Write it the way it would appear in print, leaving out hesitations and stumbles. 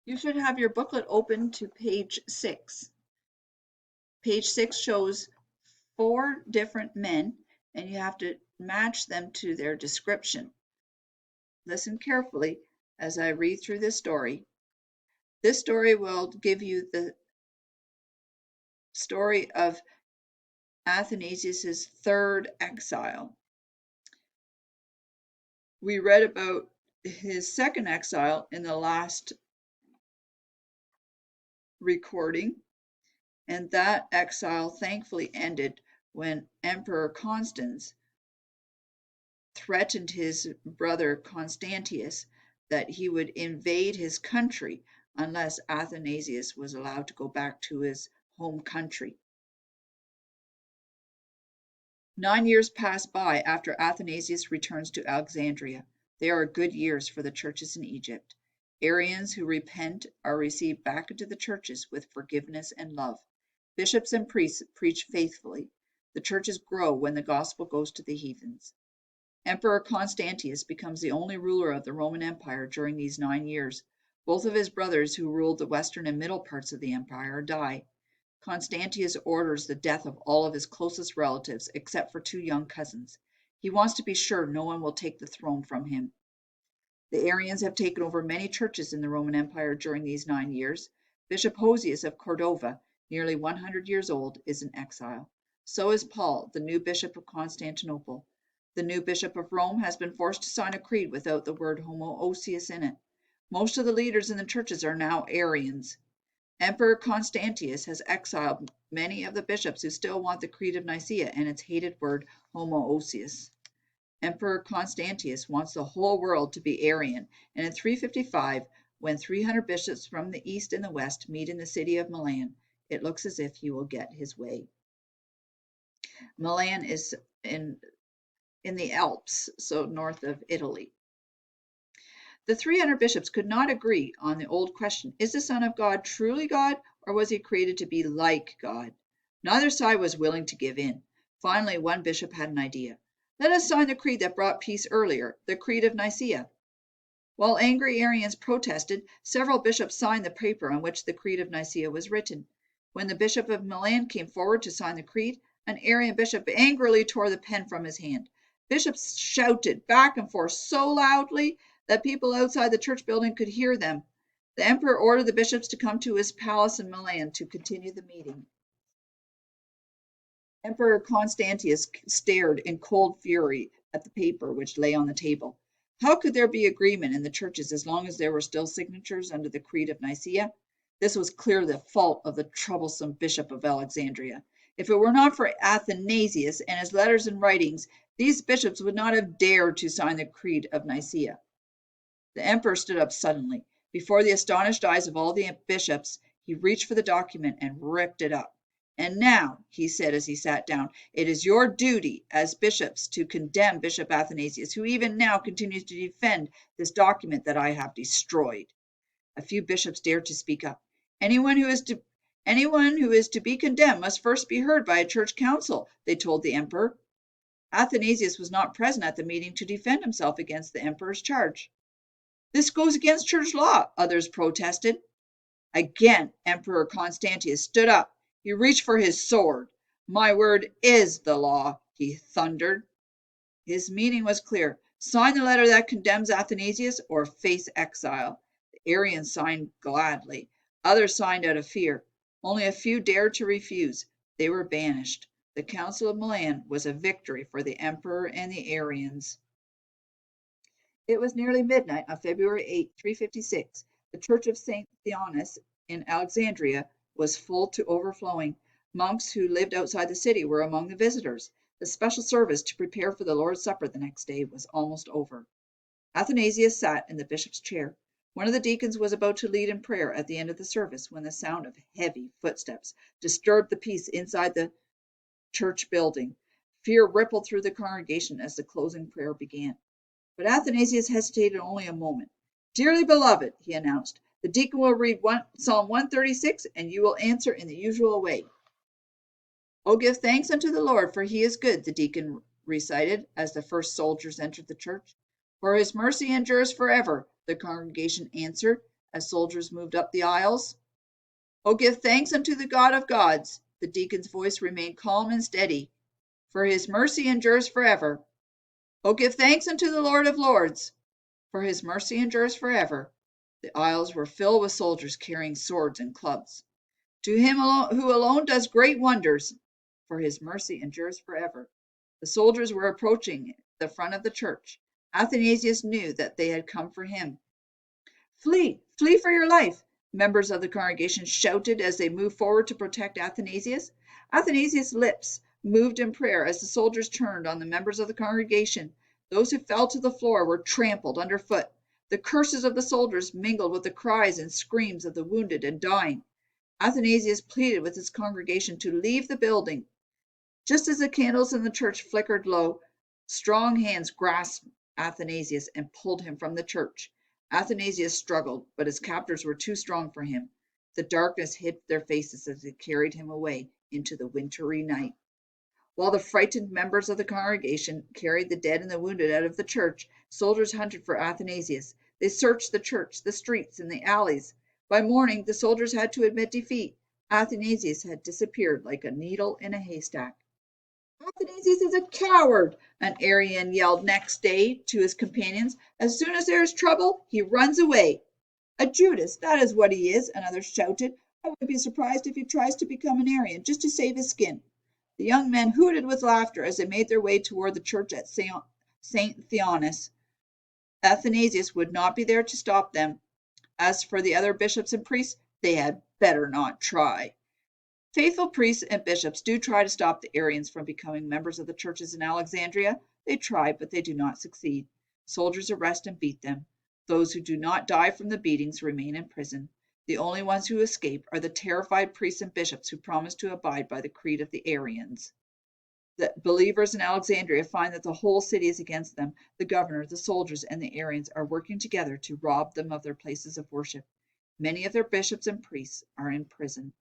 You should have your booklet open to page 6. Page 6 shows 4 different men, and you have to match them to their description. Listen carefully as I read through this story. This story will give you the story of Athanasius' third exile. We read about his second exile in the last recording, and that exile thankfully ended when Emperor Constans threatened his brother Constantius that he would invade his country unless Athanasius was allowed to go back to his home country. 9 years pass by after Athanasius returns to Alexandria. They are good years for the churches in Egypt. Arians who repent are received back into the churches with forgiveness and love. Bishops and priests preach faithfully. The churches grow when the gospel goes to the heathens. Emperor Constantius becomes the only ruler of the Roman Empire during these 9 years. Both of his brothers, who ruled the western and middle parts of the empire, die. Constantius orders the death of all of his closest relatives except for 2 young cousins. He wants to be sure no one will take the throne from him. The Arians have taken over many churches in the Roman Empire during these 9 years. Bishop Hosius of Cordova, nearly 100 years old, is in exile. So is Paul, the new bishop of Constantinople. The new bishop of Rome has been forced to sign a creed without the word homoousios in it. Most of the leaders in the churches are now Arians. Emperor Constantius has exiled many of the bishops who still want the Creed of Nicaea and its hated word homoousios. Emperor Constantius wants the whole world to be Arian, and in 355, when 300 bishops from the east and the west meet in the city of Milan, it looks as if he will get his way. Milan is in the Alps, so north of Italy. The 300 bishops could not agree on the old question, is the Son of God truly God, or was he created to be like God? Neither side was willing to give in. Finally, one bishop had an idea. Let us sign the creed that brought peace earlier, the Creed of Nicaea. While angry Arians protested, several bishops signed the paper on which the Creed of Nicaea was written. When the Bishop of Milan came forward to sign the creed, an Arian bishop angrily tore the pen from his hand. Bishops shouted back and forth so loudly that people outside the church building could hear them. The emperor ordered the bishops to come to his palace in Milan to continue the meeting. Emperor Constantius stared in cold fury at the paper which lay on the table. How could there be agreement in the churches as long as there were still signatures under the Creed of Nicaea? This was clearly the fault of the troublesome Bishop of Alexandria. If it were not for Athanasius and his letters and writings, these bishops would not have dared to sign the Creed of Nicaea. The emperor stood up suddenly. Before the astonished eyes of all the bishops, he reached for the document and ripped it up. And now, he said as he sat down, it is your duty as bishops to condemn Bishop Athanasius, who even now continues to defend this document that I have destroyed. A few bishops dared to speak up. Anyone who is to be condemned must first be heard by a church council, they told the emperor. Athanasius was not present at the meeting to defend himself against the emperor's charge. This goes against church law, others protested. Again, Emperor Constantius stood up. He reached for his sword. My word is the law, he thundered. His meaning was clear. Sign the letter that condemns Athanasius or face exile. The Arians signed gladly. Others signed out of fear. Only a few dared to refuse. They were banished. The Council of Milan was a victory for the emperor and the Arians. It was nearly midnight on February 8, 356. The church of St. Theonas in Alexandria was full to overflowing. Monks who lived outside the city were among the visitors. The special service to prepare for the Lord's Supper the next day was almost over. Athanasius sat in the bishop's chair. One of the deacons was about to lead in prayer at the end of the service when the sound of heavy footsteps disturbed the peace inside the church building. Fear rippled through the congregation as the closing prayer began. But Athanasius hesitated only a moment. Dearly beloved, he announced, the deacon will read Psalm 136, and you will answer in the usual way. Oh, give thanks unto the Lord, for he is good, the deacon recited as the first soldiers entered the church. For his mercy endures forever, the congregation answered as soldiers moved up the aisles. "Oh, give thanks unto the God of gods." The deacon's voice remained calm and steady. "For his mercy endures forever." "Oh, give thanks unto the Lord of lords." "For his mercy endures forever." The aisles were filled with soldiers carrying swords and clubs. "To him alone, who alone does great wonders." "For his mercy endures forever." The soldiers were approaching the front of the church. Athanasius knew that they had come for him. "Flee, flee for your life!" members of the congregation shouted as they moved forward to protect Athanasius. Athanasius' lips moved in prayer as the soldiers turned on the members of the congregation. Those who fell to the floor were trampled underfoot. The curses of the soldiers mingled with the cries and screams of the wounded and dying. Athanasius pleaded with his congregation to leave the building. Just as the candles in the church flickered low, strong hands grasped Athanasius and pulled him from the church. Athanasius struggled, but his captors were too strong for him. The darkness hid their faces as they carried him away into the wintry night. While the frightened members of the congregation carried the dead and the wounded out of the church, soldiers hunted for Athanasius. They searched the church, the streets, and the alleys. By morning, the soldiers had to admit defeat. Athanasius had disappeared like a needle in a haystack. "Athanasius is a coward," an Arian yelled next day to his companions. "As soon as there is trouble, he runs away." "A Judas, that is what he is," another shouted. "I wouldn't be surprised if he tries to become an Arian, just to save his skin." The young men hooted with laughter as they made their way toward the church at St. Theonas. Athanasius would not be there to stop them. As for the other bishops and priests, they had better not try. Faithful priests and bishops do try to stop the Arians from becoming members of the churches in Alexandria. They try, but they do not succeed. Soldiers arrest and beat them. Those who do not die from the beatings remain in prison. The only ones who escape are the terrified priests and bishops who promise to abide by the creed of the Arians. The believers in Alexandria find that the whole city is against them. The governor, the soldiers, and the Arians are working together to rob them of their places of worship. Many of their bishops and priests are in prison.